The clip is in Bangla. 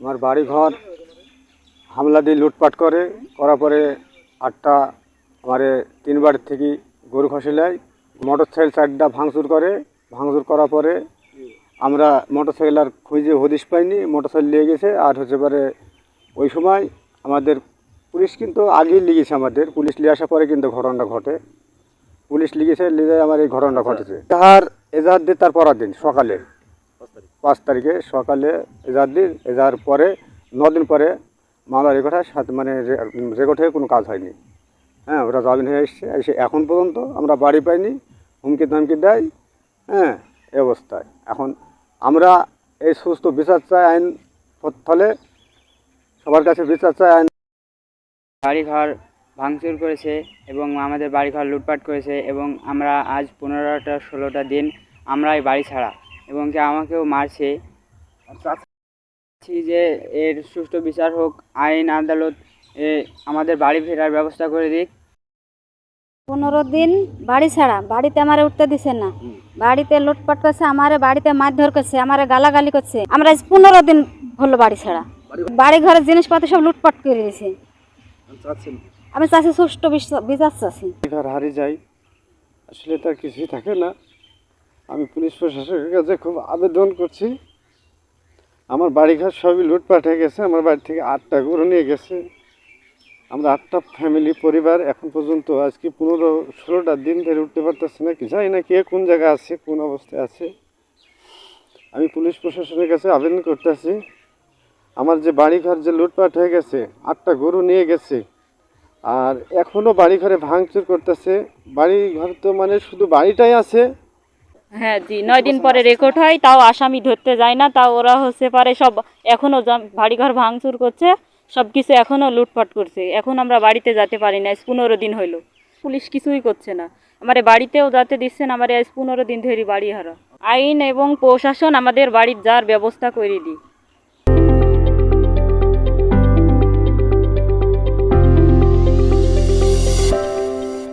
আমার বাড়ি ঘর হামলা দিয়ে লুটপাট করার পরে 8টা আমার 3 বাড়ি থেকে গরু খসে নেয়, মোটরসাইকেল 4টা ভাঙচুর করার পরে আমরা মোটরসাইকেল আর খুঁজে হদিশ পাইনি, মোটরসাইকেল নিয়ে গেছে। আর হচ্ছে পরে ওই সময় আমাদের পুলিশ কিন্তু আগেই লিগেছে, আমাদের পুলিশ নিয়ে আসার পরে কিন্তু ঘটনাটা ঘটে। পুলিশ লিগেছে, লিগে আমার এই ঘটনাটা ঘটেছে। আর এজাহার দিয়ে তার পরের দিন সকালে 5 তারিখে সকালে এজাহার পরে 9 দিন পরে মামলা রেকর্ড হয়, মানে রেকর্ড হয়ে কোনো কাজ হয়নি। হ্যাঁ, ওরা জামিন হয়ে এসে এখন পর্যন্ত আমরা বাড়ি পাইনি, হুমকি ধামকি দেয়। হ্যাঁ, এই অবস্থায় এখন আমরা এই সুস্থ বিচার চাই, আইন ফলে সবার কাছে বিচার চাই। আইন বাড়িঘর ভাঙচুর করেছে এবং আমাদের বাড়িঘর লুটপাট করেছে এবং আমরা আজ 15টা-16টা দিন আমরা এই বাড়ি ছাড়া এবং কি আমাকেও মারছে। চাচ্ছি যে এর সুষ্ঠু বিচার হোক, আইন আদালত আমাদের বাড়ি ফেরার ব্যবস্থা করে দিক। 15 দিন বাড়ি ছাড়া, বাড়িতে আমারে উঠতে দিছে না, বাড়িতে লুটপাট করছে, আমারে বাড়িতে মারধর করছে, আমারে গালাগালি করছে। আমরা 15 দিন হলো বাড়ি ছাড়া, বাড়ি ঘরের জিনিসপত্র সব লুটপাট করে দিয়েছে। আমি চাচ্ছি সুষ্ঠু বিচার চাচ্ছি। ঘর হারিয়ে যাই, আসলে তার কিছুই থাকে না। আমি পুলিশ প্রশাসনের কাছে খুব আবেদন করছি। আমার বাড়িঘর সবই লুটপাট হয়ে গেছে, আমার বাড়ি থেকে 8টা গরু নিয়ে গেছে। আমরা 8টা ফ্যামিলি পরিবার এখন পর্যন্ত আজকে 15-16টা দিন ধরে উঠতে পারতেছে না, কি জানি না কে কোন জায়গায় আছে, কোন অবস্থায় আছে। আমি পুলিশ প্রশাসনের কাছে আবেদন করতেছি, আমার যে বাড়িঘর যে লুটপাট হয়ে গেছে, 8টা গরু নিয়ে গেছে, আর এখনও বাড়িঘরে ভাঙচুর করতেছে। বাড়িঘর তো মানে শুধু বাড়িটাই আছে। হ্যাঁ জি, 9 দিন পরে রেকর্ড হয়, তাও আসামি ধরতে যায় না, তাও ওরা হচ্ছে পারে সব এখনও বাড়িঘর ভাঙচুর করছে, সব কিছু এখনও লুটপাট করছে। এখন আমরা বাড়িতে যেতে পারি না, 15 দিন হইলো, পুলিশ কিছুই করছে না, আমার বাড়িতেও যেতে দিচ্ছে না। আমার 15 দিন ধরে বাড়ি হারা। আইন এবং প্রশাসন আমাদের বাড়ির যার ব্যবস্থা করে দিই।